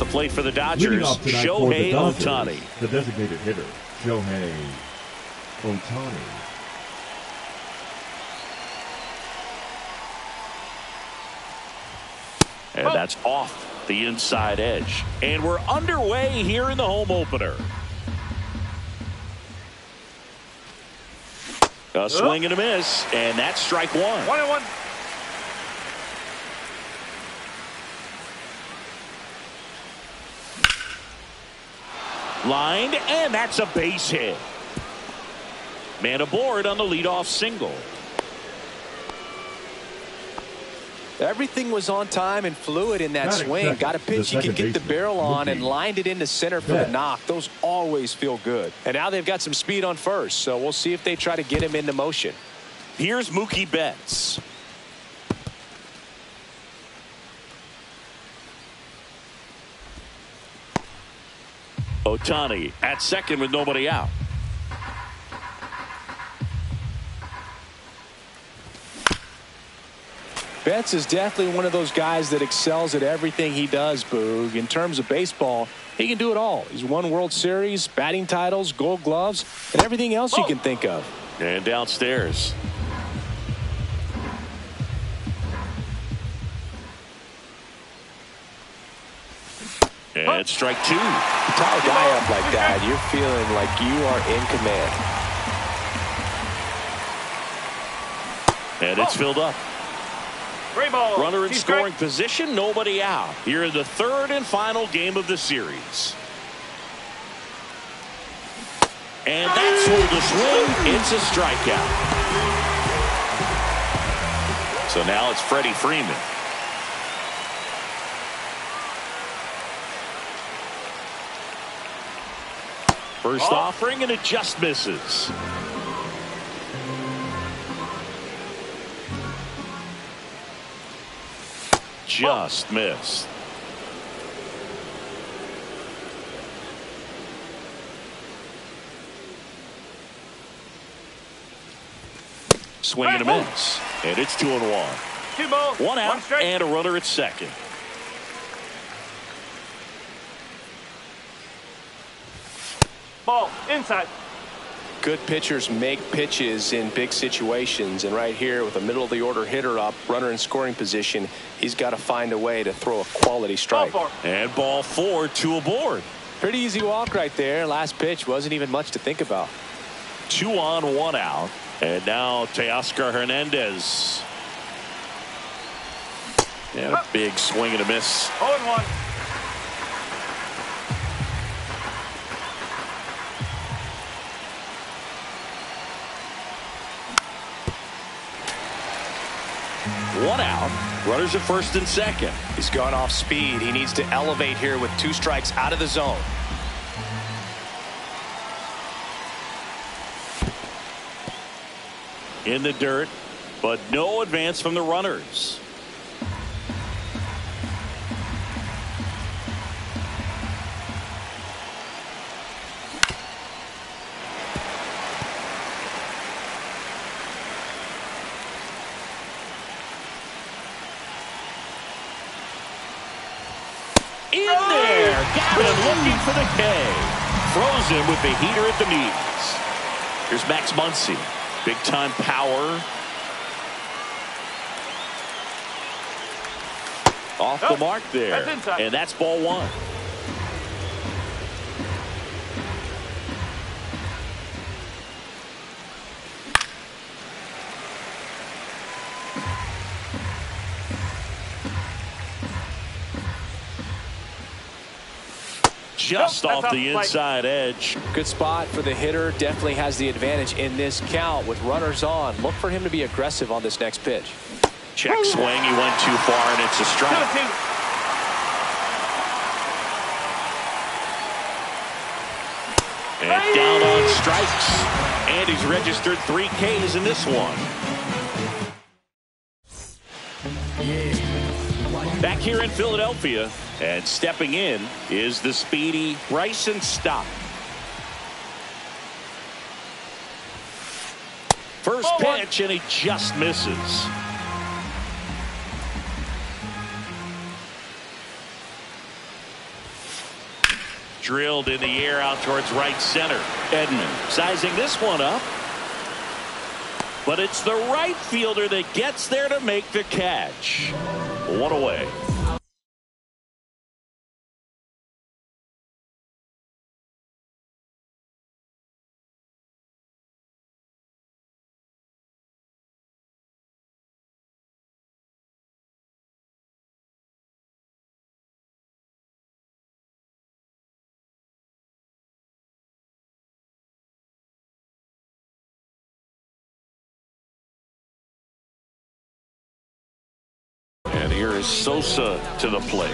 plate for the Dodgers, Leading off tonight for the Shohei Dodgers, Ohtani. the designated hitter, Shohei Ohtani. And that's off the inside edge. And we're underway here in the home opener. A swing and a miss, and that's strike one. 1-1. Lined, and that's a base hit. Man aboard on the leadoff single. Everything was on time and fluid in that swing. Got a pitch he could get the barrel on and lined it into center for the knock. Those always feel good. And now they've got some speed on first, so we'll see if they try to get him into motion. Here's Mookie Betts. Ohtani at second with nobody out. Betts is definitely one of those guys that excels at everything he does, Boog. In terms of baseball, he can do it all. He's won World Series, batting titles, Gold Gloves, and everything else you can think of. And downstairs. And strike two. You tie a guy up like that, you're feeling like you are in command. And it's filled up. Runner in scoring position, nobody out. Here in the third and final game of the series. And that's hold the swing. It's a strikeout. So now it's Freddie Freeman. First offering, and it just misses. Just missed. Swing and a miss. And it's 2-1. 2 balls. One out and a runner at second. Ball inside. Good pitchers make pitches in big situations, and right here with a middle of the order hitter up, runner in scoring position, he's got to find a way to throw a quality strike. And ball four, 2 aboard. Pretty easy walk right there. Last pitch wasn't even much to think about. 2 on, 1 out. And now Teoscar Hernandez. And a big swing and a miss. 0-1. One out. Runners at first and second. He's gone off speed. He needs to elevate here with 2 strikes out of the zone. In the dirt, but no advance from the runners. In there, got him looking for the K. Throws him with the heater at the knees. Here's Max Muncy. Big time power. Off the mark there. And that's ball one. Just off the inside edge. Good spot for the hitter. Definitely has the advantage in this count with runners on. Look for him to be aggressive on this next pitch. Check swing. He went too far, and it's a strike. 2-2. And down on strikes. And he's registered 3 Ks in this one. Back here in Philadelphia, and stepping in is the speedy Bryson Stott. First pitch, and he just misses. drilled in the air out towards right center. Edman sizing this one up. But it's the right fielder that gets there to make the catch. One away. And here is Sosa to the plate.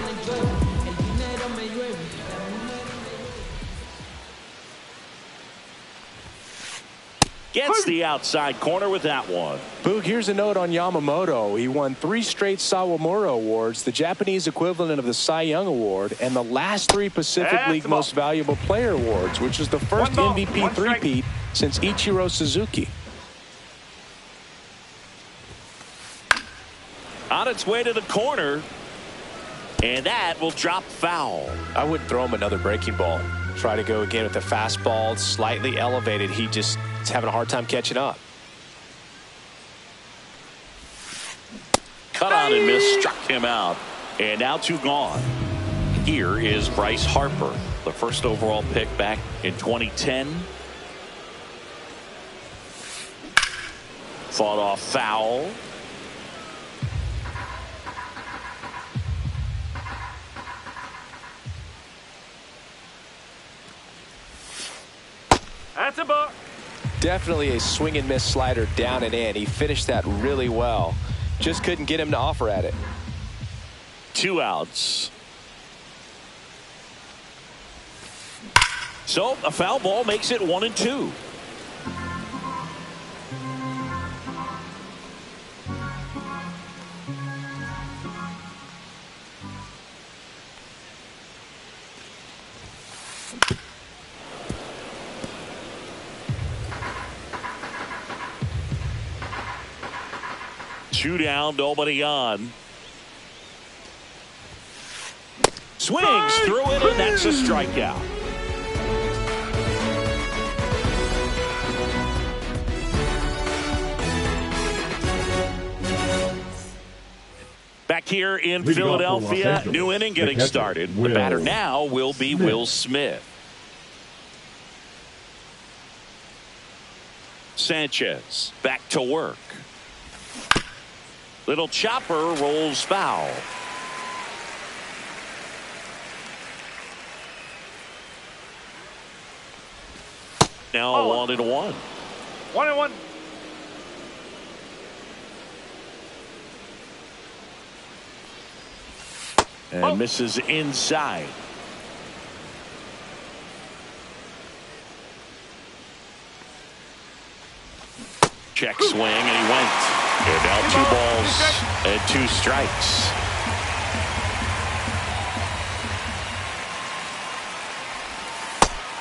Gets the outside corner with that one. Boog, here's a note on Yamamoto. He won 3 straight Sawamura Awards, the Japanese equivalent of the Cy Young Award, and the last 3 Pacific League Most Valuable Player Awards, which is the first MVP three-peat since Ichiro Suzuki. On its way to the corner, and that will drop foul. I wouldn't throw him another breaking ball. Try to go again with the fastball, slightly elevated. He just is having a hard time catching up. Cut on and miss, struck him out, and now 2 gone. Here is Bryce Harper, the first overall pick back in 2010. Fought off foul. That's a ball. Definitely a swing and miss slider down and in. He finished that really well. Just couldn't get him to offer at it. 2 outs. So a foul ball makes it 1-2. Two down, nobody on. Swings through it, and that's a strikeout. Back here in Philadelphia, new inning getting started. The batter now will be Will Smith. Sanchez back to work. Little chopper rolls foul. Now 1-1. 1-1. And misses inside. Check swing, and he went. And now 2 balls and 2 strikes.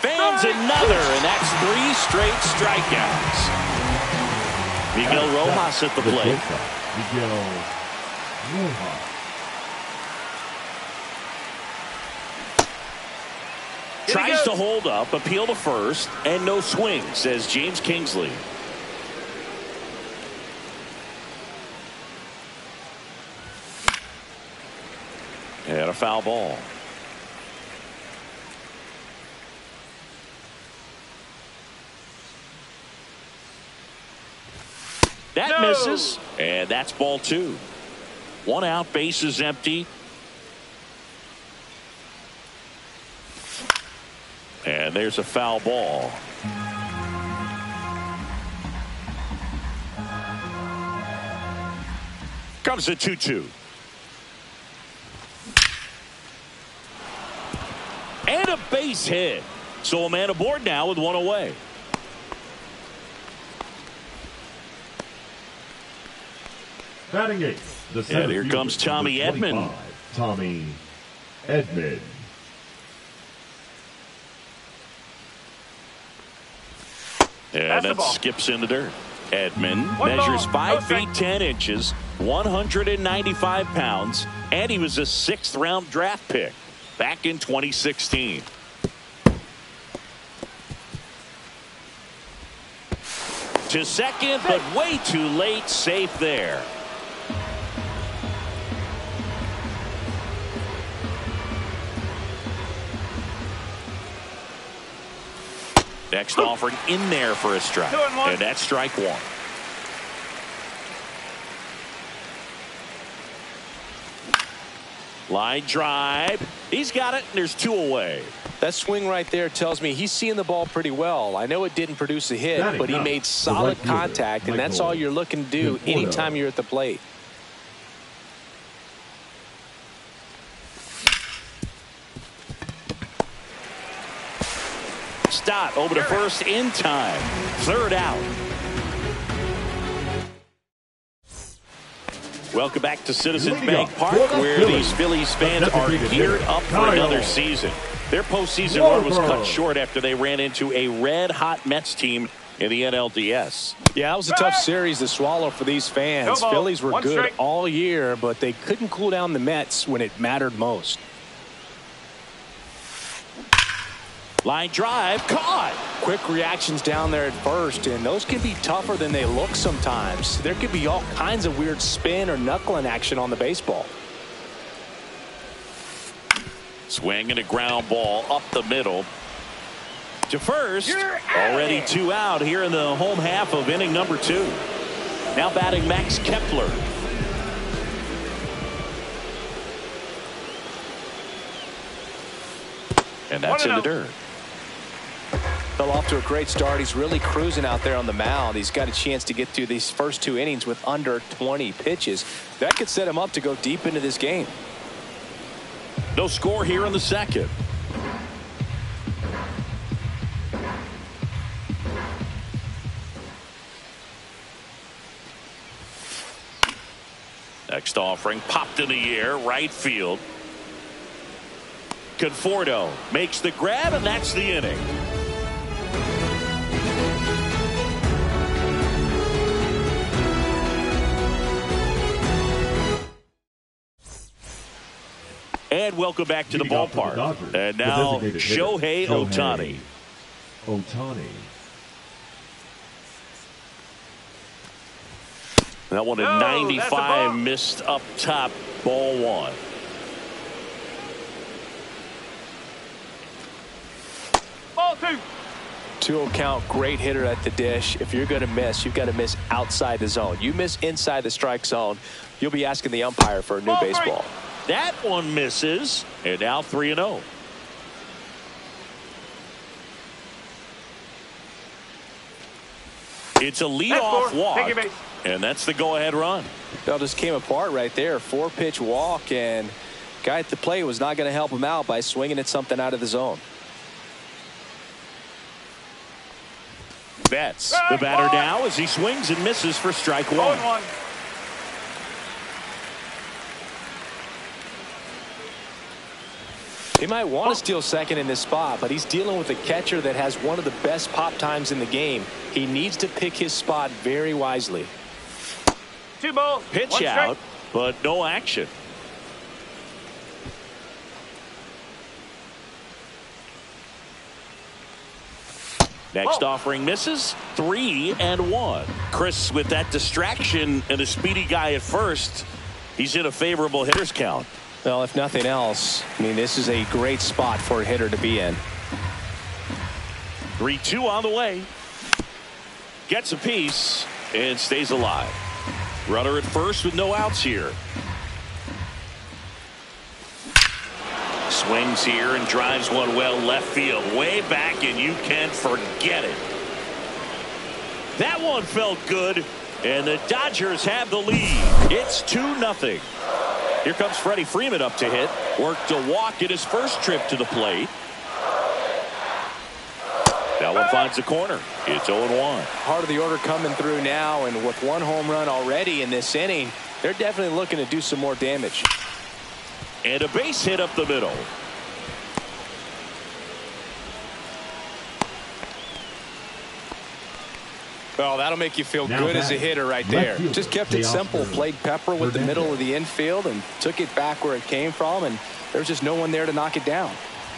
Fans another, and that's 3 straight strikeouts. Miguel Rojas at the plate. Miguel Rojas. Tries to hold up, appeal to first, and no swing, says James Kingsley. And a foul ball. That misses, and that's ball 2. 1 out, bases empty. And there's a foul ball. Comes a 2-2. And a base hit. So a man aboard now with 1 away. Batting 8th. And here comes Tommy Edman. Tommy Edman. And that skips in the dirt. Edman measures 5 feet 10 inches, 195 pounds, and he was a 6th round draft pick back in 2016. to second, but way too late. Safe there. Next offering in there for a strike. And that's strike one. Line drive. He's got it, and there's two away. That swing right there tells me he's seeing the ball pretty well. I know it didn't produce a hit, but he made solid contact, and that's all you're looking to do anytime you're at the plate. Stop over to first in time. Third out. Welcome back to Citizens Bank Park, where these Phillies fans are geared up for another season. Their postseason run was cut short after they ran into a red-hot Mets team in the NLDS. Yeah, that was a tough series to swallow for these fans. Phillies were good all year, but they couldn't cool down the Mets when it mattered most. Line drive, caught. Quick reactions down there at first, and those can be tougher than they look sometimes. There could be all kinds of weird spin or knuckling action on the baseball. Swing and a ground ball up the middle to first. Already two out here in the home half of inning number 2. Now batting Max Kepler. And that's in the dirt. Fell off to a great start. He's really cruising out there on the mound. He's got a chance to get through these first 2 innings with under 20 pitches. That could set him up to go deep into this game. No score here in the second. Next offering popped in the air, right field. Conforto makes the grab, and that's the inning. And welcome back to the ballpark. And now Shohei Ohtani. That one at 95, missed up top, ball one. Ball two. 2-0 count, great hitter at the dish. If you're going to miss, you've got to miss outside the zone. You miss inside the strike zone, you'll be asking the umpire for a new baseball. That one misses, and now 3-0. It's a leadoff walk, and that's the go-ahead run. That just came apart right there. 4-pitch walk, and guy at the plate was not going to help him out by swinging at something out of the zone. Betts, the batter now, as he swings and misses for strike one. He might want to steal second in this spot, but he's dealing with a catcher that has one of the best pop times in the game. He needs to pick his spot very wisely. 2 balls. Pitch out, but no action. Next offering misses. 3-1. Chris, with that distraction and a speedy guy at first, he's in a favorable hitter's count. Well, if nothing else, I mean, this is a great spot for a hitter to be in. 3-2 on the way. Gets a piece and stays alive. Runner at first with no outs here. Swings here and drives one well left field, way back, and you can forget it. That one felt good, and the Dodgers have the lead. It's 2-0. Here comes Freddie Freeman up to hit. Worked a walk in his first trip to the plate. That one finds the corner. It's 0-1. Heart of the order coming through now, and with 1 home run already in this inning, they're definitely looking to do some more damage. And a base hit up the middle. Well, that'll make you feel good as a hitter right there. Just kept it simple. Played Pepper with the middle of the infield and took it back where it came from, and there's just no one there to knock it down.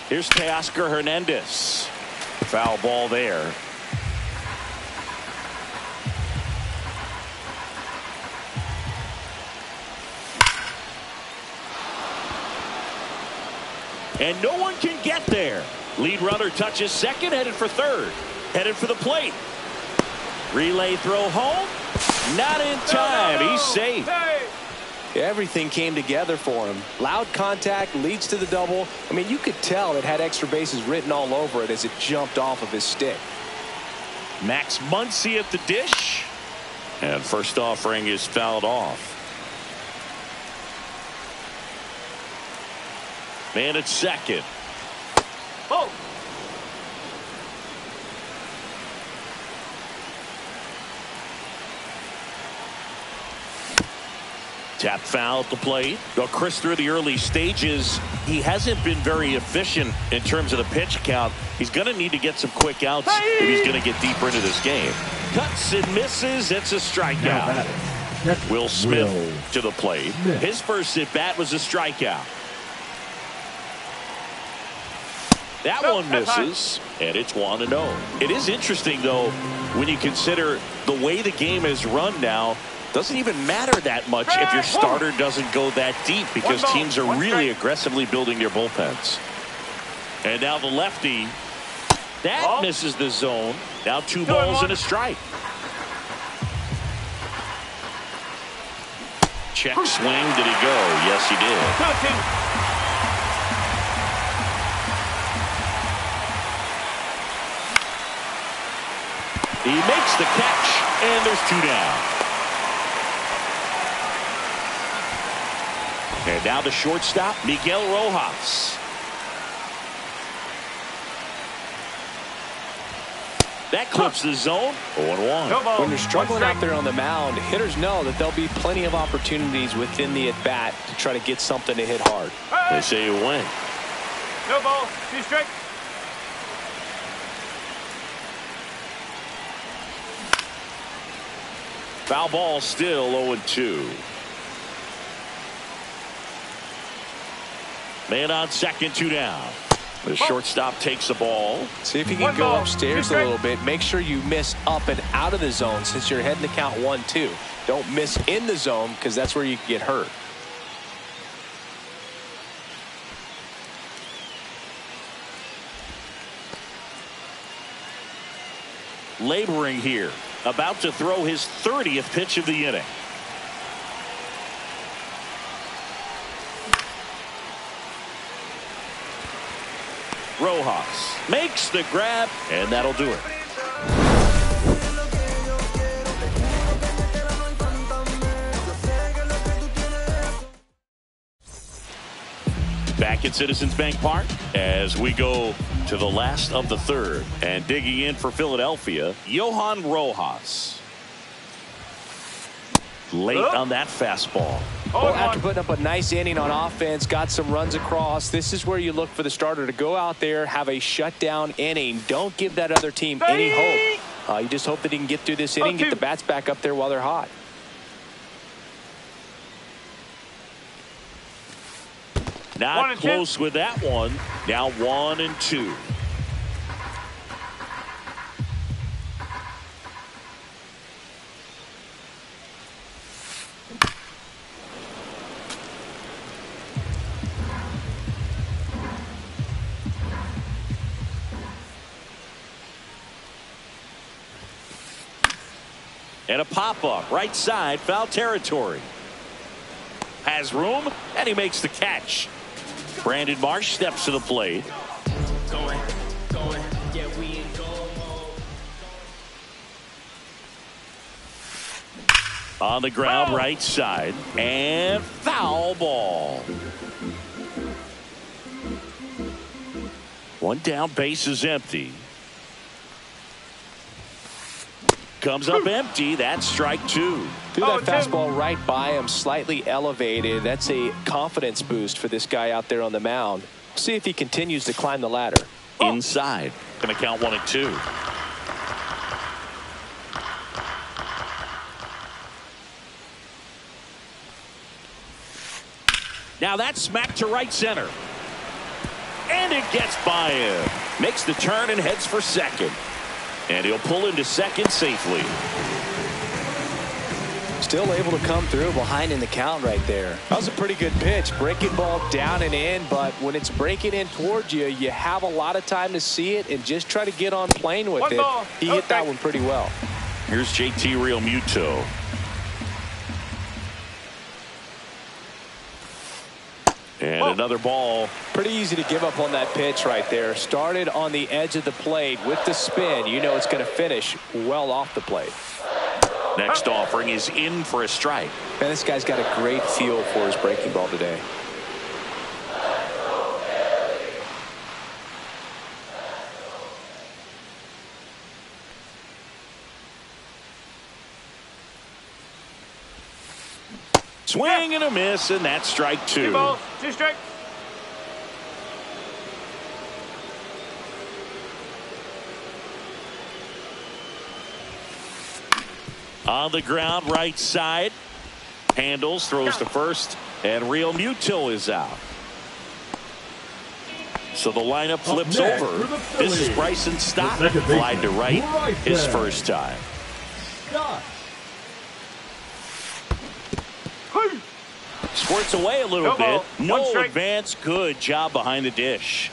Here's Teoscar Hernandez. Foul ball there. and no one can get there. Lead runner touches second, headed for third. Headed for the plate. Relay throw home. Not in time. He's safe. Everything came together for him. Loud contact leads to the double. I mean, you could tell it had extra bases written all over it as it jumped off of his stick. Max Muncy at the dish. And first offering is fouled off. Man at second. Oh. Tap foul at the plate. Well, Chris, through the early stages, he hasn't been very efficient in terms of the pitch count. He's going to need to get some quick outs if he's going to get deeper into this game. Cuts and misses. It's a strikeout. Will Smith to the plate. His first at bat was a strikeout. That one misses, and it's 1-0. It is interesting, though, when you consider the way the game is run now. Doesn't even matter that much if your starter doesn't go that deep, because teams are really aggressively building their bullpens. And now the lefty. That misses the zone. Now 2 balls and a strike. Check swing. Did he go? Yes, he did. He makes the catch, and there's 2 down. And now the shortstop, Miguel Rojas. That clips the zone. 0-1. When you're struggling out there on the mound, hitters know that there'll be plenty of opportunities within the at-bat to try to get something to hit hard. They say you win. No ball. 2 strike. Foul ball, still 0-2. Man on second, 2 down. The shortstop takes the ball. See if you can go upstairs a little bit. Make sure you miss up and out of the zone since you're heading to count 1-2. Don't miss in the zone, because that's where you can get hurt. Laboring here. About to throw his 30th pitch of the inning. Rojas makes the grab, and that'll do it. Back at Citizens Bank Park as we go to the last of the third, and digging in for Philadelphia, Johan Rojas. Late on that fastball. Well, after putting up a nice inning on offense, got some runs across, this is where you look for the starter to go out there, have a shutdown inning. Don't give that other team any hope. You just hope that he can get through this inning, get the bats back up there while they're hot. Not close with that one. Now 1-2. And a pop-up, right side, foul territory. Has room, and he makes the catch. Brandon Marsh steps to the plate. On the ground, right side, and foul ball. 1 down, base is empty. Comes up empty. That's strike 2. Threw that fastball right by him, slightly elevated. That's a confidence boost for this guy out there on the mound. See if he continues to climb the ladder. Inside. Going to count 1-2. Now that's smacked to right center. And it gets by him. Makes the turn and heads for second. And he'll pull into second safely. Still able to come through behind in the count right there. That was a pretty good pitch. Breaking ball down and in, but when it's breaking in towards you, you have a lot of time to see it and just try to get on plane with it. He hit that one pretty well. Here's JT Realmuto. And another ball. Pretty easy to give up on that pitch right there. Started on the edge of the plate with the spin. You know it's going to finish well off the plate. Next offering is in for a strike. And this guy's got a great feel for his breaking ball today. Swing and a miss, and that's strike 2. 2 balls, 2 strikes. On the ground, right side. Handles, throws to first, and Realmuto is out. So the lineup flips over. This is Bryson Stott. Flied to right his first time. Squirts away a little bit. No advance. Good job behind the dish.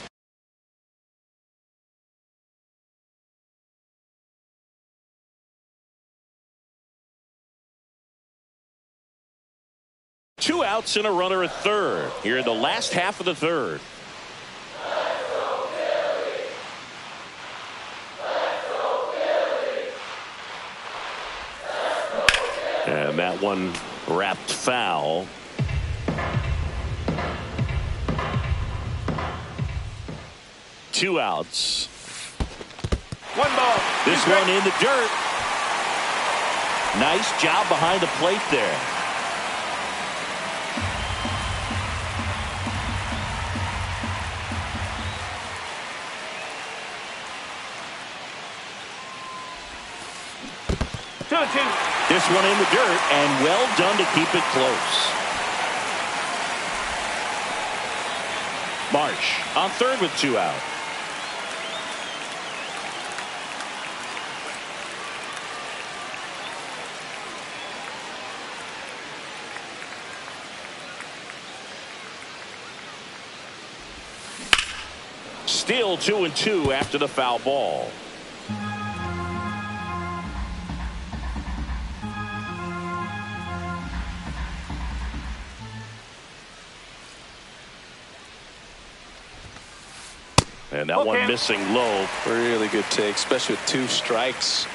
Two outs and a runner at third here in the last half of the third. And that one wrapped foul. Two outs. 1 ball. This one in the dirt. Nice job behind the plate there. This one in the dirt, and well done to keep it close. Marsh on third with 2 out. Still 2-2 after the foul ball. And that one missing low. Really good take, especially with 2 strikes.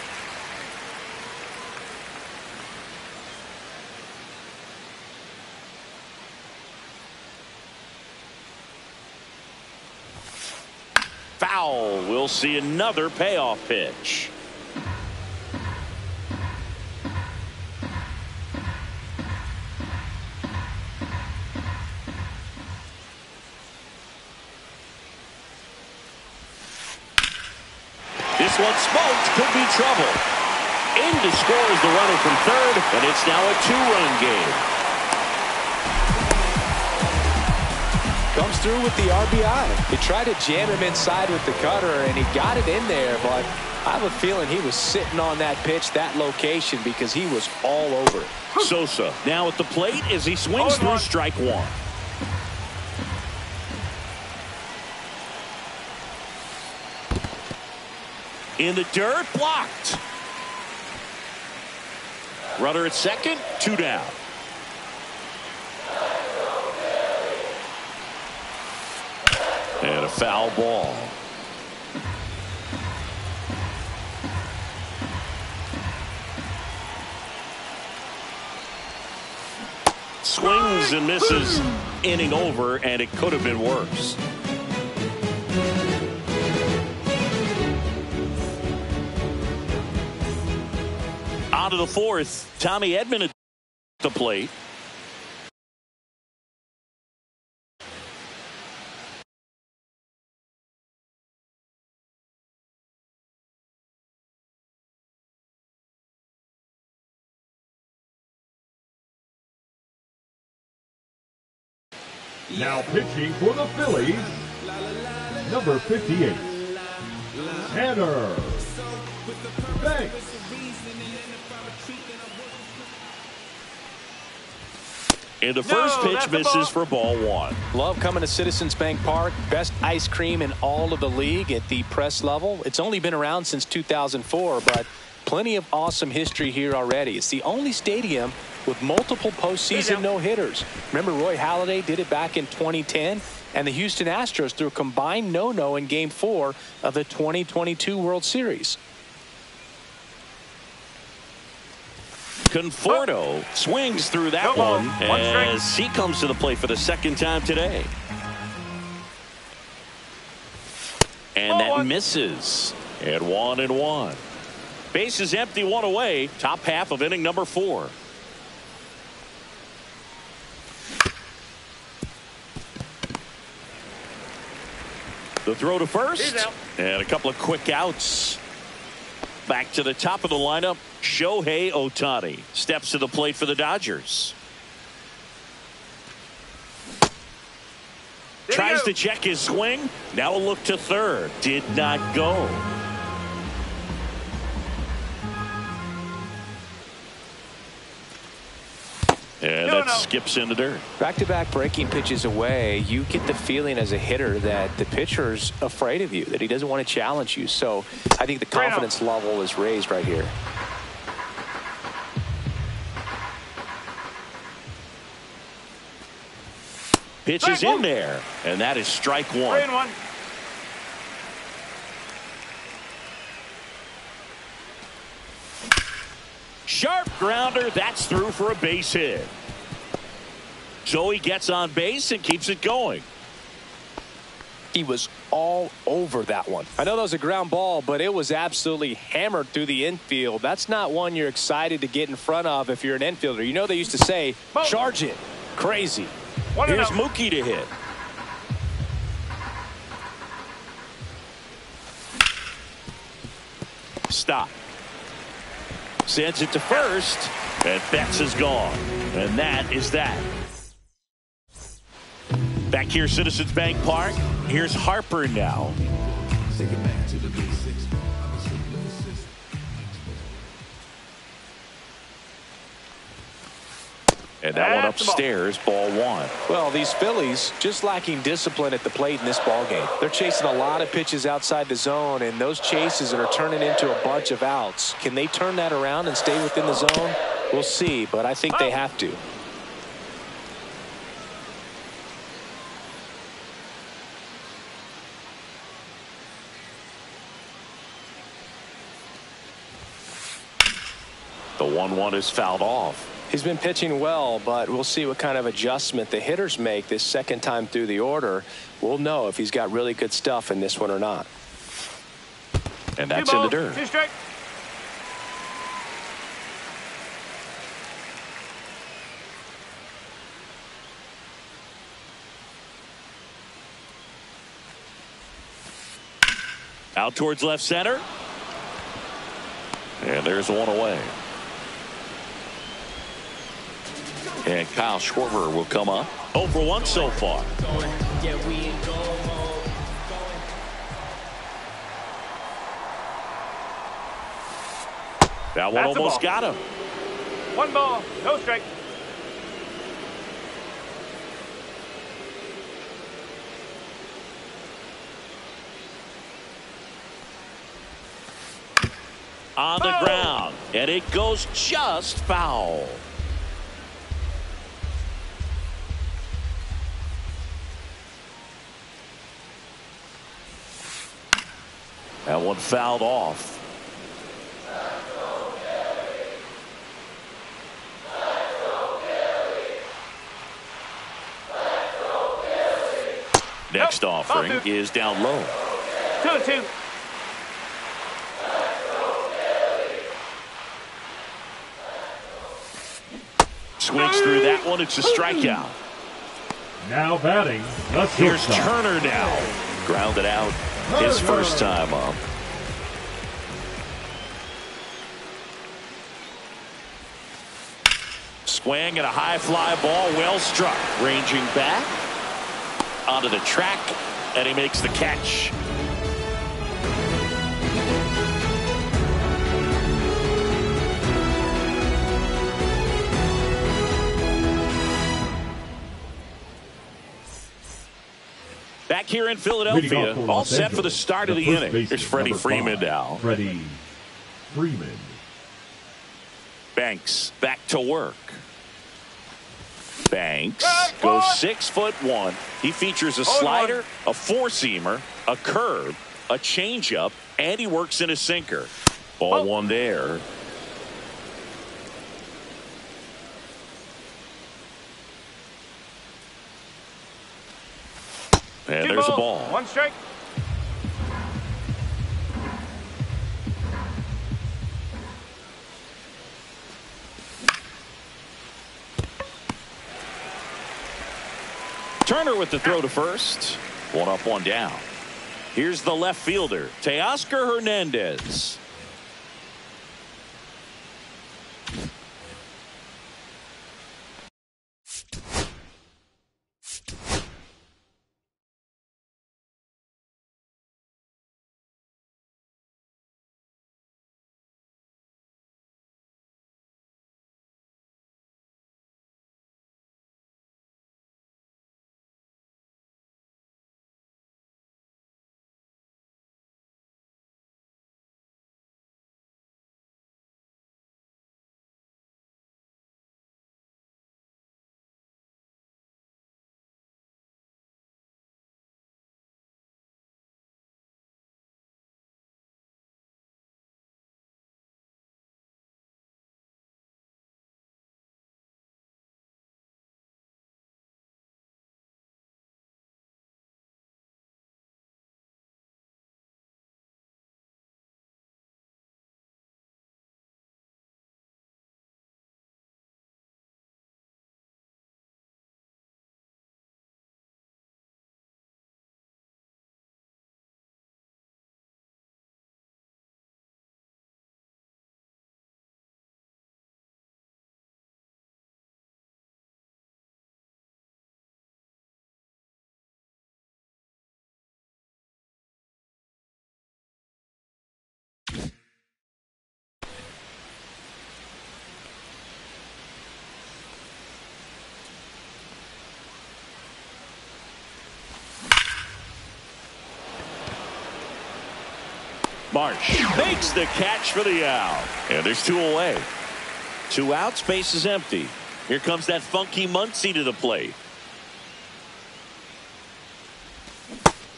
Foul. We'll see another payoff pitch. This one smoked, could be trouble. In to score is the runner from third, and it's now a 2-run game. Comes through with the RBI. He tried to jam him inside with the cutter, and he got it in there, but I have a feeling he was sitting on that pitch, that location, because he was all over it. Sosa now at the plate as he swings through strike 1. In the dirt, blocked. Runner at second, 2 down. And a foul ball. Swings and misses. Inning over, and it could have been worse. On to the fourth. Tommy Edman at the plate. Now pitching for the Phillies, number 58, Tanner Banks. And the first pitch misses for ball one. Love coming to Citizens Bank Park. Best ice cream in all of the league at the press level. It's only been around since 2004, but plenty of awesome history here already. It's the only stadium with multiple postseason no-hitters. Remember, Roy Halladay did it back in 2010, and the Houston Astros threw a combined no-no in Game 4 of the 2022 World Series. Conforto swings through that one as he comes to the plate for the second time today. And that misses. And 1-1. Base is empty, one away. Top half of inning number 4. The throw to first. And a couple of quick outs. Back to the top of the lineup, Shohei Ohtani steps to the plate for the Dodgers. Tries to check his swing. Now a look to third. Did not go. And that skips into dirt. Back-to-back breaking pitches away, you get the feeling as a hitter that the pitcher's afraid of you, that he doesn't want to challenge you. So I think the confidence level is raised right here. Pitch is in there, and that is strike one. 3-1. Sharp grounder. That's through for a base hit. So he gets on base and keeps it going. He was all over that one. I know that was a ground ball, but it was absolutely hammered through the infield. That's not one you're excited to get in front of if you're an infielder. You know they used to say, charge it. Crazy. Here's Mookie to hit. Stop. Sends it to first, and Betts is gone. And that is that. Back here, Citizens Bank Park. Here's Harper now. And that one upstairs, ball one. Well, these Phillies just lacking discipline at the plate in this ball game. They're chasing a lot of pitches outside the zone, and those chases are turning into a bunch of outs. Can they turn that around and stay within the zone? We'll see, but I think they have to. The 1-1 is fouled off. He's been pitching well, but we'll see what kind of adjustment the hitters make this second time through the order. We'll know if he's got really good stuff in this one or not. And that's in the dirt. 2 strike. Out towards left center. And there's one away. And Kyle Schwarber will come up. 0 for 1 so far. That one almost got him. 1 ball, no strike. On the ground, and it goes just foul. That one fouled off. Next offering is down low. 2-2. Swings through that one. It's a strikeout. Now batting. Here's Turner now. Grounded out his first time up. Swing and a high fly ball, well struck. Ranging back onto the track, and he makes the catch. Back here in Philadelphia, all set for the start of the inning. Here's Freddie Freeman now. Freddie Freeman. Banks back to work. Banks goes 6'1". He features a slider, a four-seamer, a curve, a changeup, and he works in a sinker. Ball one there. And there's a ball. One strike. Turner with the throw to first. One up, one down. Here's the left fielder, Teoscar Hernandez. Marsh makes the catch for the out. And there's two away. 2 outs, base is empty. Here comes that funky Muncy to the plate.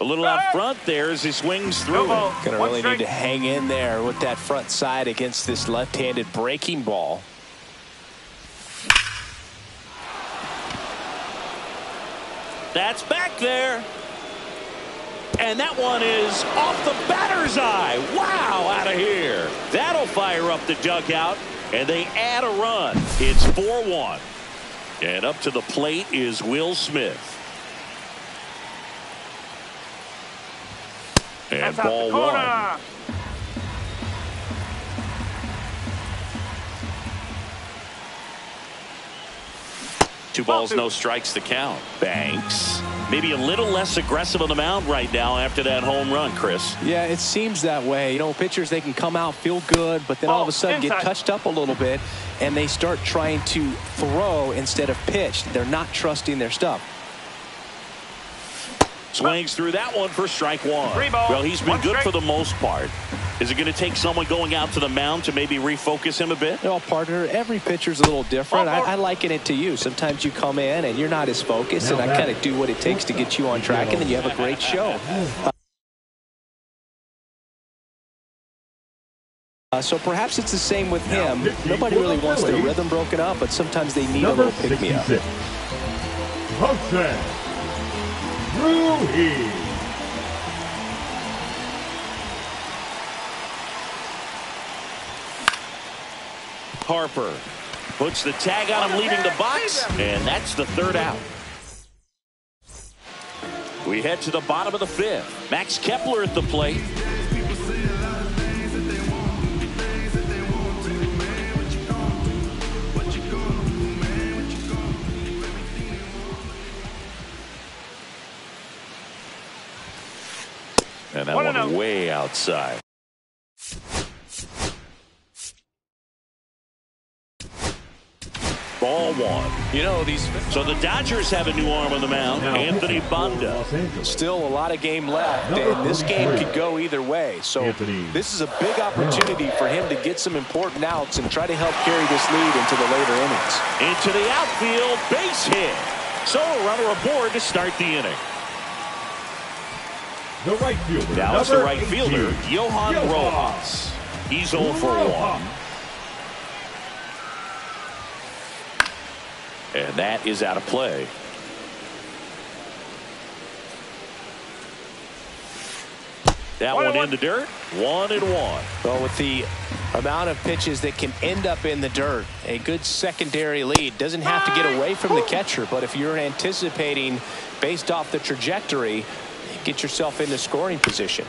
A little out front there as he swings through. Gonna really need to hang in there with that front side against this left-handed breaking ball. That's back there. And that one is off the batter's eye. Wow, out of here. That'll fire up the dugout, and they add a run. It's 4-1. And up to the plate is Will Smith. And ball one. 2 balls, no strikes to count. Banks. Maybe a little less aggressive on the mound right now after that home run, Chris. Yeah, it seems that way. You know, pitchers, they can come out, feel good, but then all of a sudden get touched up a little bit, and they start trying to throw instead of pitch. They're not trusting their stuff. Swings through that one for strike one. Well, he's been good for the most part. Is it going to take someone going out to the mound to maybe refocus him a bit? No, partner, every pitcher's a little different. I liken it to you. Sometimes you come in and you're not as focused, and I kind of do what it takes to get you on track, and then you have a great show. So perhaps it's the same with him. Nobody really wants their rhythm broken up, but sometimes they need a little pick-me-up. Harper puts the tag on him, leaving the box, and that's the 3rd out. We head to the bottom of the 5th. Max Kepler at the plate. And that one way outside. Ball one. You know, So the Dodgers have a new arm on the mound, Anthony Banda. Still a lot of game left, and this game could go either way. So this is a big opportunity for him to get some important outs and try to help carry this lead into the later innings. Into the outfield, base hit. So a runner aboard to start the inning. The right fielder. Now it's the right fielder, Johan Rojas. He's 0 for 1. And that is out of play. That one in the dirt. 1-1. Well, with the amount of pitches that can end up in the dirt, a good secondary lead doesn't have to get away from the catcher. But if you're anticipating based off the trajectory, get yourself into scoring position.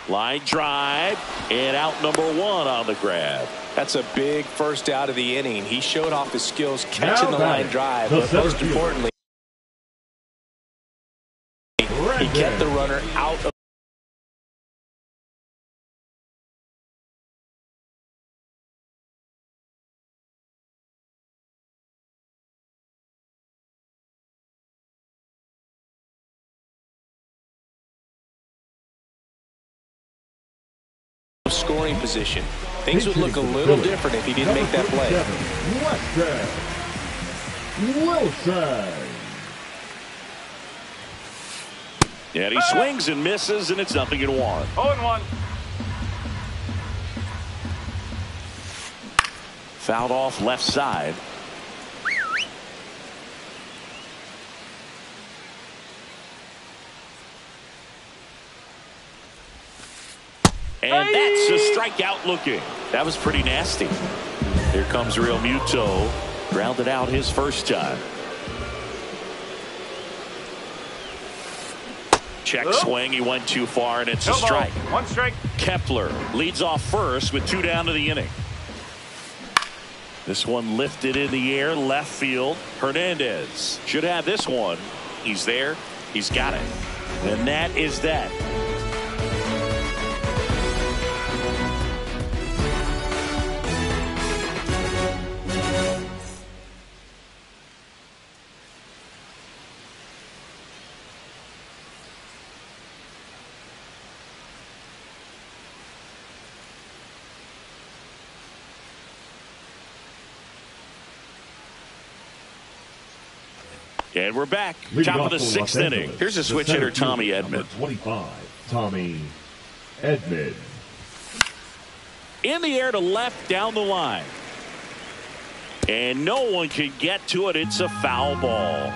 Line drive, and out number 1 on the grab. That's a big first out of the inning. He showed off his skills catching the line drive, but most importantly, he kept the runner out of scoring position. Things would look a little different if he didn't make that play. Wilson. And he swings and misses, and it's 0-1. 0-1. Fouled off left side. And that's a strikeout looking. That was pretty nasty. Here comes Real Muto. Grounded out his first time. Check swing. He went too far, and it's a strike. 1 strike. Kepler leads off first with 2 down to the inning. This one lifted in the air, left field. Hernandez should have this one. He's there. He's got it. And that is that. And we're back. Top of the 6th inning. Here's a switch hitter, Tommy Edman. 25, Tommy Edman. In the air to left down the line. And no one can get to it. It's a foul ball.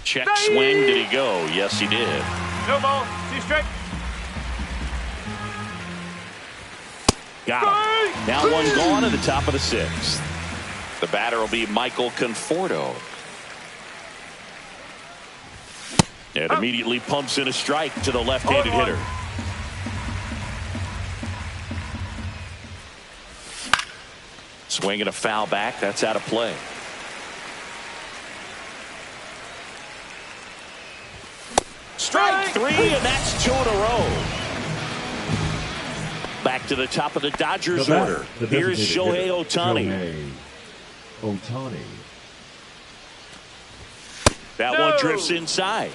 Check swing. Did he go? Yes, he did. No ball. 2 strike. Got him. Now 1 gone at the top of the 6th. The batter will be Michael Conforto. And immediately pumps in a strike to the left-handed hitter. Swinging a foul back. That's out of play. Strike 3, and that's 2 in a row. Back to the top of the Dodgers order. Here's Shohei Ohtani. That one drifts inside.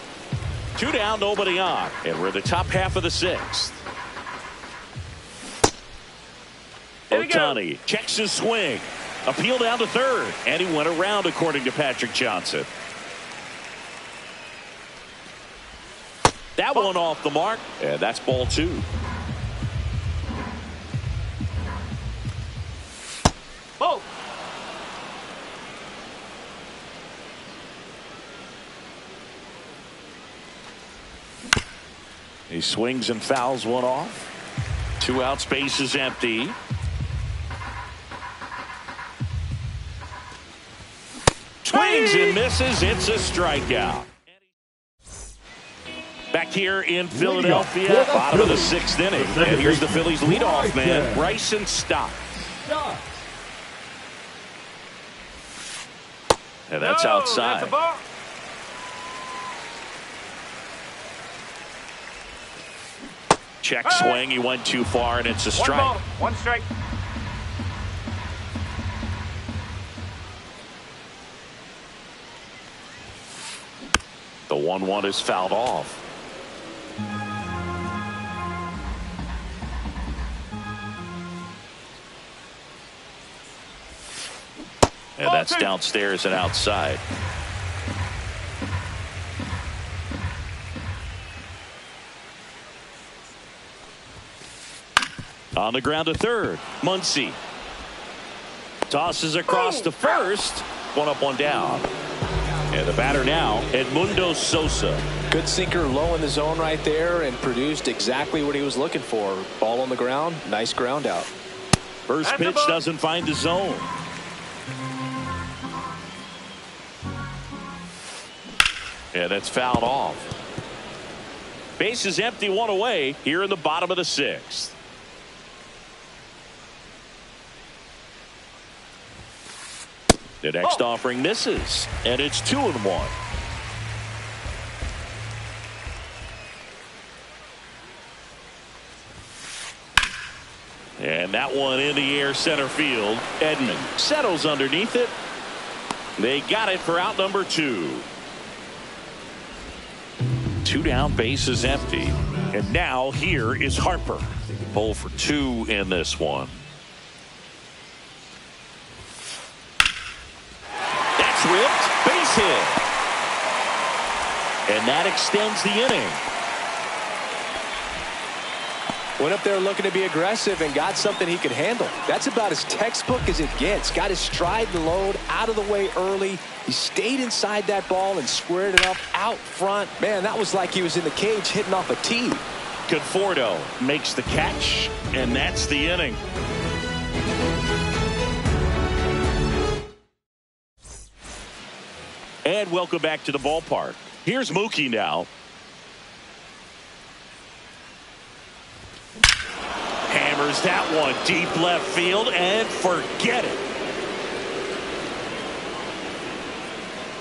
2 down, nobody on. And we're in the top half of the 6th. Ohtani checks his swing. Appeal down to 3rd. And he went around, according to Patrick Johnson. That one off the mark, and that's ball 2. Ball. He swings and fouls one off. 2 out, space is empty. Swings and misses. It's a strikeout. Back here in Philadelphia, bottom of the 6th inning. And here's the Phillies leadoff man, Bryson Stott. And that's outside. That's a ball. Check swing. He went too far, and it's a strike. 1 ball, 1 strike. The 1-1 is fouled off. And that's downstairs and outside. On the ground to third, Muncy tosses across to first. 1 up, 1 down. And the batter now, Edmundo Sosa. Good sinker low in the zone right there and produced exactly what he was looking for. Ball on the ground, nice ground out. First pitch doesn't find the zone. And that's fouled off. Base is empty, 1 away here in the bottom of the 6th. The next offering misses, and it's 2-1. And that one in the air center field. Edman settles underneath it. They got it for out number 2. 2 down, base is empty. And now here is Harper. Pull for 2 in this one. That's ripped. Base hit. And that extends the inning. Went up there looking to be aggressive and got something he could handle. That's about as textbook as it gets. Got his stride and load out of the way early. He stayed inside that ball and squared it up out front. Man, that was like he was in the cage hitting off a tee. Conforto makes the catch, and that's the inning. And welcome back to the ballpark. Here's Mookie now. Hammers that one deep left field and forget it.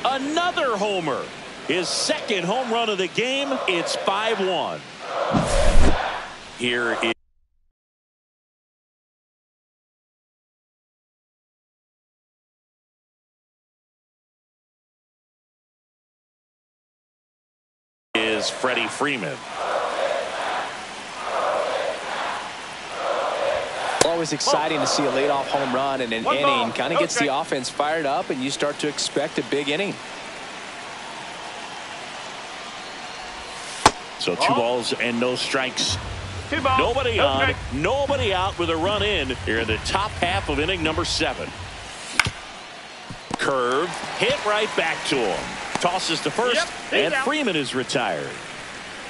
Another homer. His 2nd home run of the game. It's 5-1. Here is Freddie Freeman. Always exciting to see a leadoff home run in an inning. Kind of gets the offense fired up, and you start to expect a big inning. So 2 balls and no strikes. 2 balls. Nobody on, nobody out with a run in here in the top half of inning number 7. Curve hit right back to him. Tosses to first, and Freeman is retired.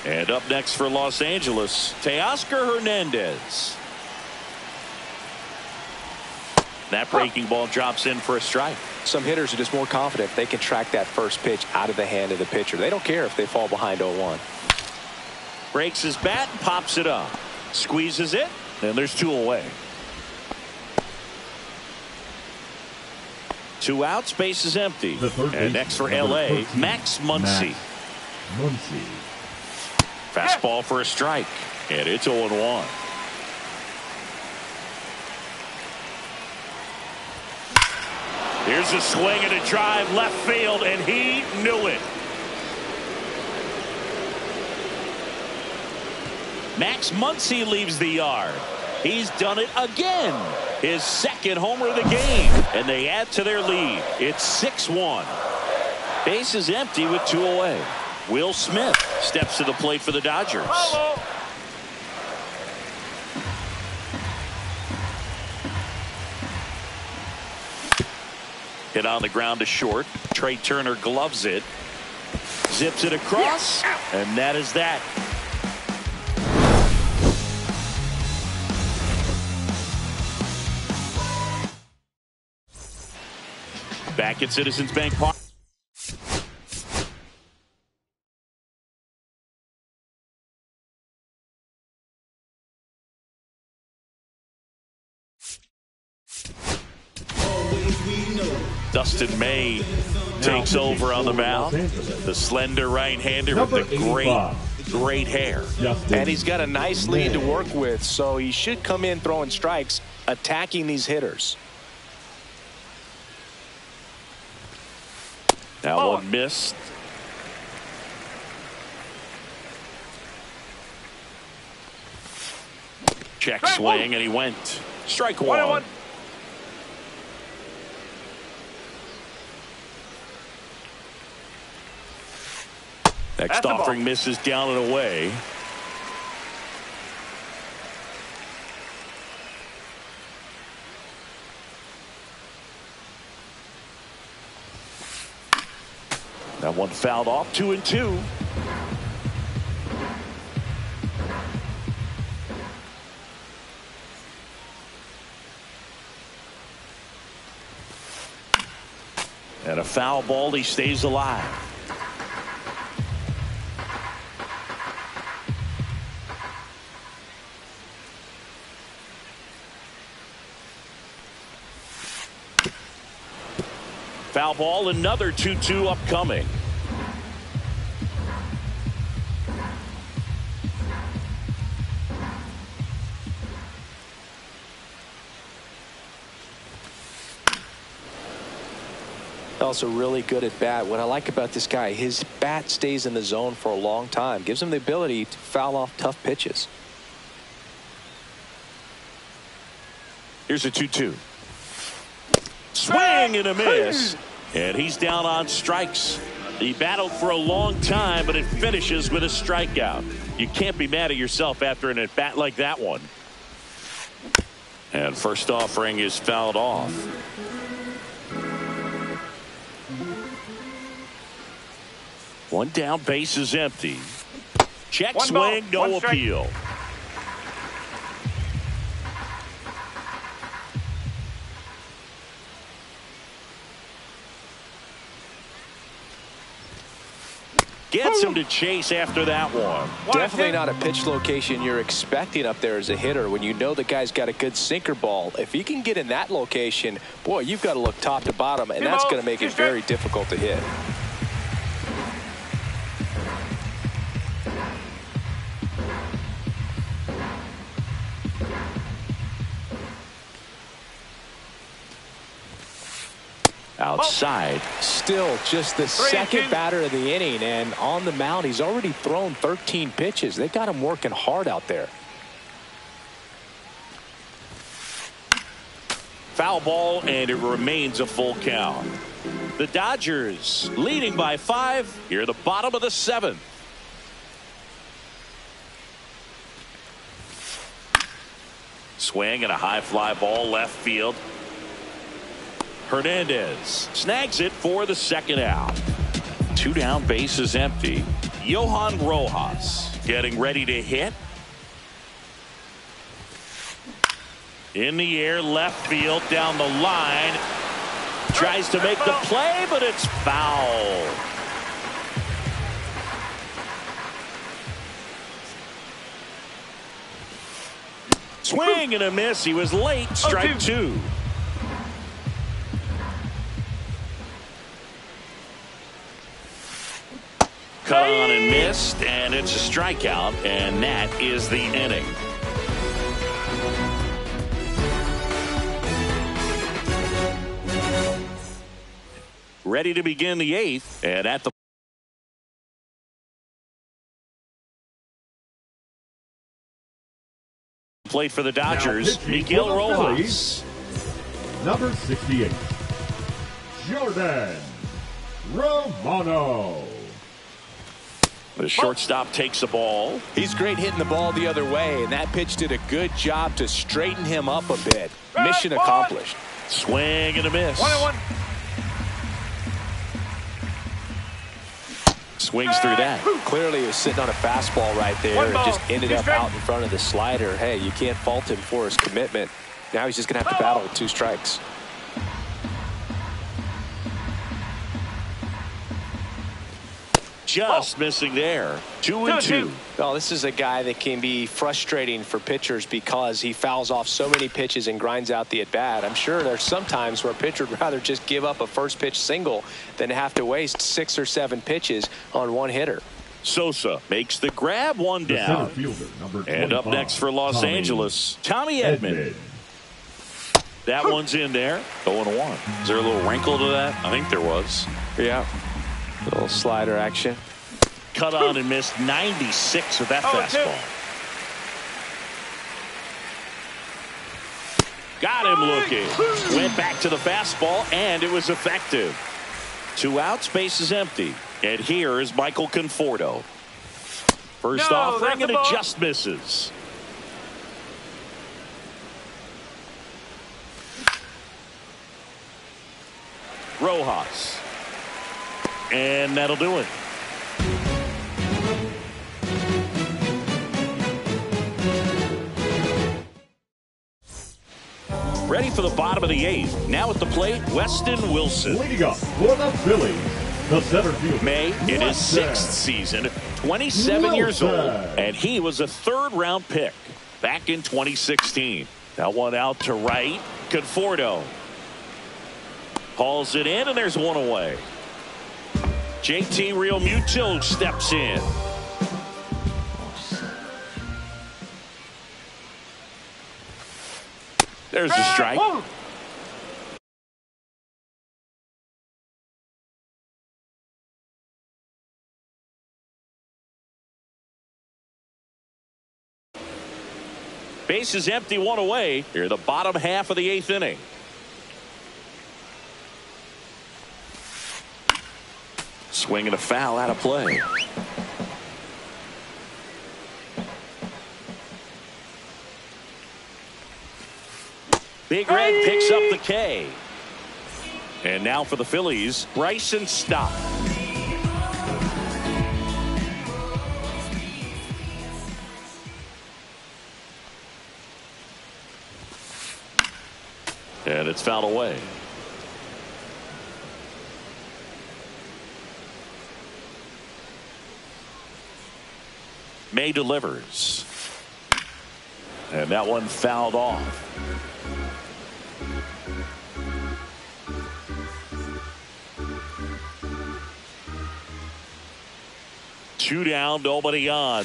And up next for Los Angeles, Teoscar Hernandez. That breaking ball drops in for a strike. Some hitters are just more confident they can track that first pitch out of the hand of the pitcher. They don't care if they fall behind 0-1. Breaks his bat and pops it up. Squeezes it, and there's 2 away. 2 outs, base is empty. And next for LA, Max Muncy. Fastball for a strike, and it's 0-1. Here's a swing and a drive left field, and he knew it. Max Muncy leaves the yard. He's done it again. His 2nd homer of the game, and they add to their lead. It's 6-1. Base is empty with 2 away. Will Smith steps to the plate for the Dodgers. Hit on the ground to short. Trey Turner gloves it. Zips it across. And that is that. Back at Citizens Bank Park. Dustin May takes over on the mound. The slender right-hander with the great hair. And he's got a nice lead to work with, so he should come in throwing strikes, attacking these hitters. Now one missed. Check swing, and he went. Strike one. Next offering misses down and away. That one fouled off, 2-2. And a foul ball, he stays alive. Foul ball, another 2-2 upcoming. Also really good at bat. What I like about this guy, his bat stays in the zone for a long time. Gives him the ability to foul off tough pitches. Here's a 2-2. Swing and a miss. And he's down on strikes. He battled for a long time, but it finishes with a strikeout. You can't be mad at yourself after an at-bat like that one. And first offering is fouled off. One down, base is empty. Check swing, no appeal. Gets him to chase after that one. Definitely not a pitch location you're expecting up there as a hitter when you know the guy's got a good sinker ball. If he can get in that location, boy, you've got to look top to bottom, and that's going to make it very difficult to hit. Outside. Still just the second batter of the inning, and on the mound he's already thrown 13 pitches. They got him working hard out there. Foul ball, and it remains a full count. The Dodgers leading by 5 here at the bottom of the 7th. Swing and a high fly ball left field. Hernandez snags it for the second out. 2 down, base is empty. Johan Rojas getting ready to hit. In the air, left field, down the line. Tries to make the play, but it's foul. Swing and a miss. He was late. Strike 2. Cut on and missed, and it's a strikeout, and that is the inning. Ready to begin the 8th, and at the plate for the Dodgers, Miguel Rojas. Number 68, Jordan Romano. The shortstop takes the ball. He's great hitting the ball the other way, and that pitch did a good job to straighten him up a bit. Mission accomplished. Swing and a miss. 1-1. Swings through that. Clearly he was sitting on a fastball right there and just ended up out in front of the slider. Hey, you can't fault him for his commitment. Now he's just going to have to battle with 2 strikes. just missing there. 2-2. Well, this is a guy that can be frustrating for pitchers because he fouls off so many pitches and grinds out the at-bat. I'm sure there's some times where a pitcher would rather just give up a first pitch single than have to waste 6 or 7 pitches on one hitter. Sosa makes the grab, one down. And up next for Los Angeles, Tommy Edman. That one's in there. 0-1. Is there a little wrinkle to that? I think there was. Yeah. A little slider action. Cut on and missed 96 with that fastball. Got him looking. Went back to the fastball, and it was effective. 2 outs, base is empty. And here is Michael Conforto. First offering, and it just misses. Rojas. And that'll do it. Ready for the bottom of the 8th. Now at the plate, Weston Wilson. Leading up for the Phillies, the center fielder. May in his 6th season, 27 years old, and he was a 3rd-round pick back in 2016. That one out to right. Conforto hauls it in, and there's one away. JT Realmuto steps in. There's a strike. Base is empty, one away. Here, the bottom half of the 8th inning. Swing and a foul out of play. Big Red picks up the K. And now for the Phillies, Bryson Stott. And it's fouled away. May delivers. And that one fouled off. Two down, nobody on.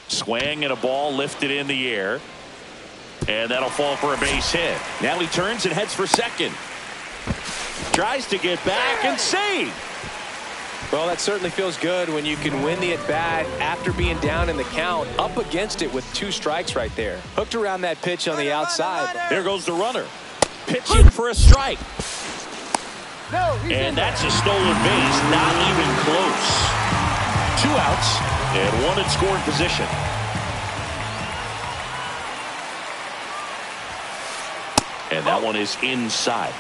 Swing and a ball lifted in the air. And that'll fall for a base hit. Now he turns and heads for second. Tries to get back and save. Well, that certainly feels good when you can win the at-bat after being down in the count, up against it with 2 strikes right there. Hooked around that pitch on the outside. There goes the runner. Pitching for a strike. And that's a stolen base, not even close. 2 outs and 1 in scoring position. And that one is inside.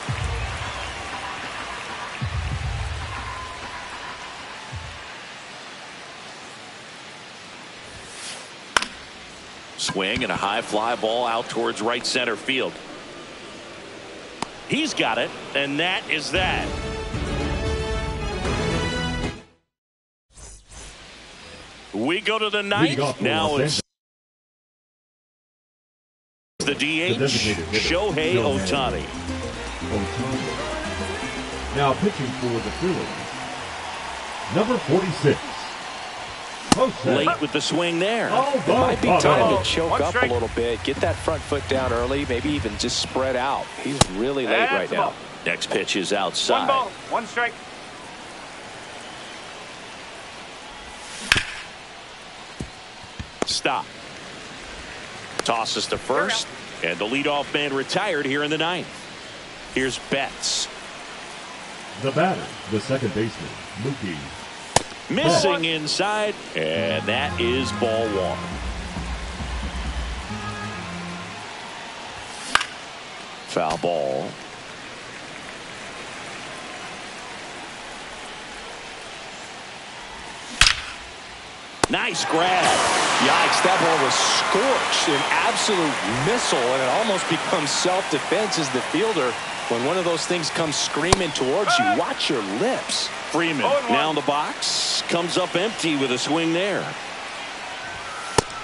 Swing and a high fly ball out towards right center field. He's got it, and that is that. We go to the 9th. Now it's the DH, Shohei Ohtani. Now pitching for the Phillies, number 46. Late with the swing there. It might be time to choke up a little bit, get that front foot down early, maybe even just spread out. He's really late right now. Next pitch is outside. 1 ball, 1 strike. Stop. Tosses to first, and the leadoff man retired here in the 9th. Here's Betts. The batter, the second baseman, Mookie. Missing inside, and that is ball 1. Foul ball. Nice grab. Yikes, that ball was scorched, an absolute missile, and it almost becomes self-defense as the fielder when one of those things comes screaming towards you. Watch your lips. Freeman now in the box, comes up empty with a swing there.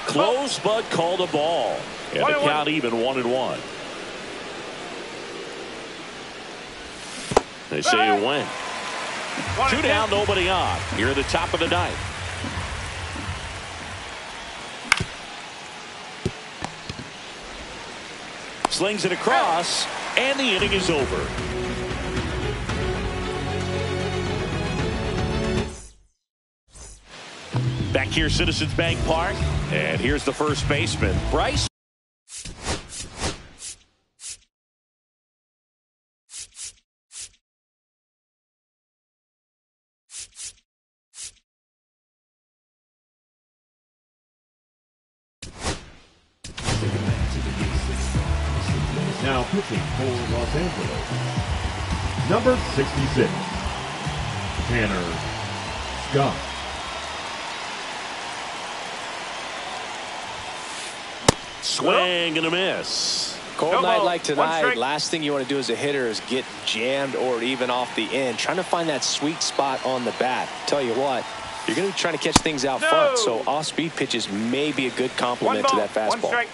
Close, but called a ball. And the count even 1-1. They say it went. 2 down, nobody on. Here at the top of the ninth. Slings it across, and the inning is over. Back here, Citizens Bank Park, and here's the first baseman, Bryce. Now pitching for Los Angeles, number 66, Tanner Scott. Swing and a miss. Cold night like tonight, last thing you want to do as a hitter is get jammed or even off the end. Trying to find that sweet spot on the bat. Tell you what, you're going to be trying to catch things out front, so off-speed pitches may be a good complement to that fastball.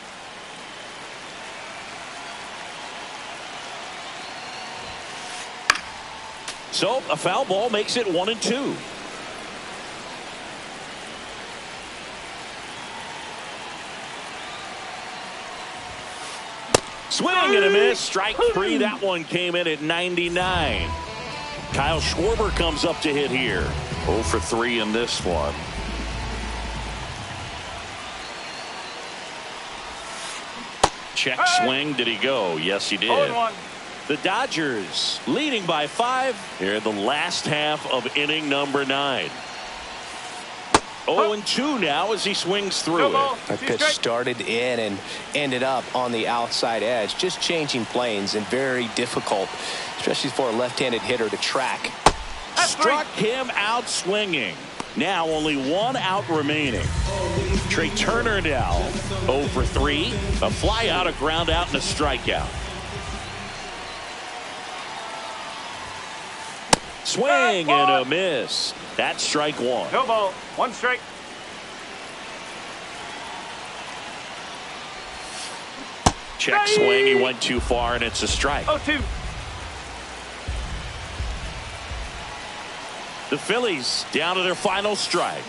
So a foul ball makes it 1-2. Swing and a miss. Strike 3. That one came in at 99. Kyle Schwarber comes up to hit here. 0 for 3 in this one. Check swing. Did he go? Yes, he did. The Dodgers leading by 5 here in the last half of inning number 9. 0-2 now as he swings through it. That pitch started in and ended up on the outside edge. Just changing planes and very difficult, especially for a left-handed hitter to track. Struck him out swinging. Now only 1 out remaining. Trey Turner now 0 for 3. A fly out, a ground out, and a strikeout. Swing and a miss. That's strike 1. No ball. 1 strike. Check swing. He went too far, and it's a strike. 0-2. The Phillies down to their final strike.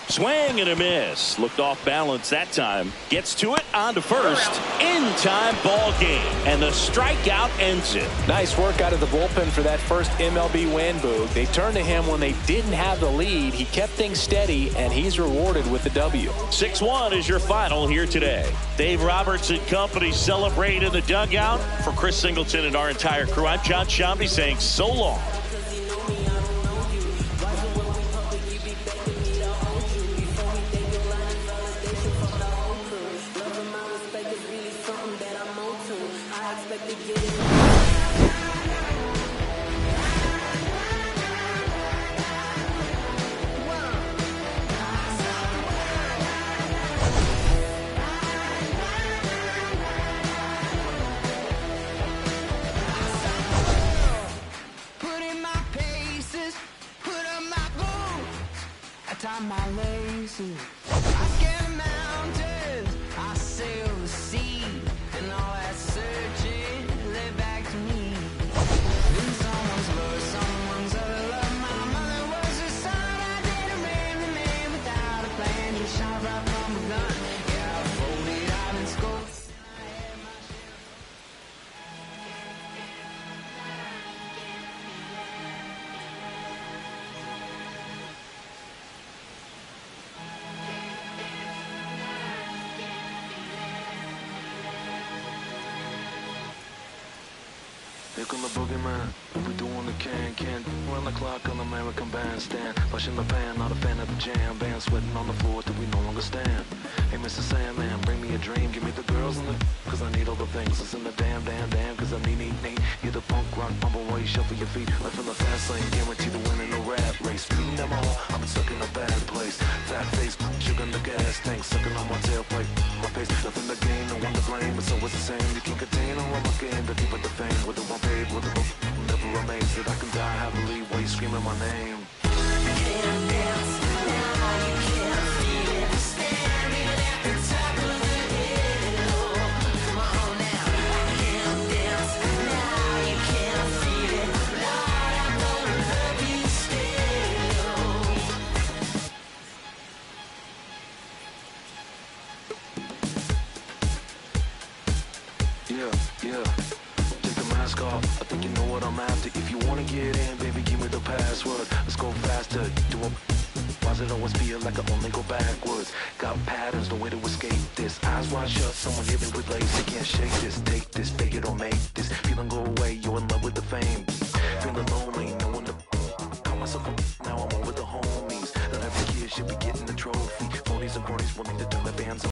Swing and a miss. Looked off balance that time. Gets to it, on to first. In time, ball game. And the strikeout ends it. Nice work out of the bullpen for that first MLB win, Boog. They turned to him when they didn't have the lead. He kept things steady, and he's rewarded with the W. 6-1 is your final here today. Dave Roberts and company celebrate in the dugout. For Chris Singleton and our entire crew, I'm John Shambi saying so long. My laces, I scale mountains, I sail the sea, and all that searching led back to me. In someone's love, someone's other love. My mother was a son, I didn't rain the man without a plan. He shot right from a gun, yeah, I folded out in school. Here come the boogeyman, we doing the can run the clock on the American Bandstand. Flushing the pan, not a fan of the jam band, sweating on the floor till we no longer stand. Hey Mr. Sandman, bring me a dream, give me the girls in the, cause I need all the things that's in the damn, cause I need, hear the punk rock. front, humble while you shuffle your feet. Life in the fast lane, guaranteed to win in no rat race. Speeding them all, I've been stuck in a bad place. Fat face, sugar in the gas tank, sucking on my tailpipe. My face, nothing to gain, no one to blame. It's always the same. You can't contain all of my game, the deeper the fame. With the one paid, with the book, never amazed that I can die happily while you screaming my name. Yeah, take the mask off. I think you know what I'm after. If you wanna get in, baby, give me the password. Let's go faster. Do a why's it always feel like I only go backwards? Got patterns, no way to escape this. Eyes wide shut, someone hit me with lace. They can't shake this, take this, fake it or make this.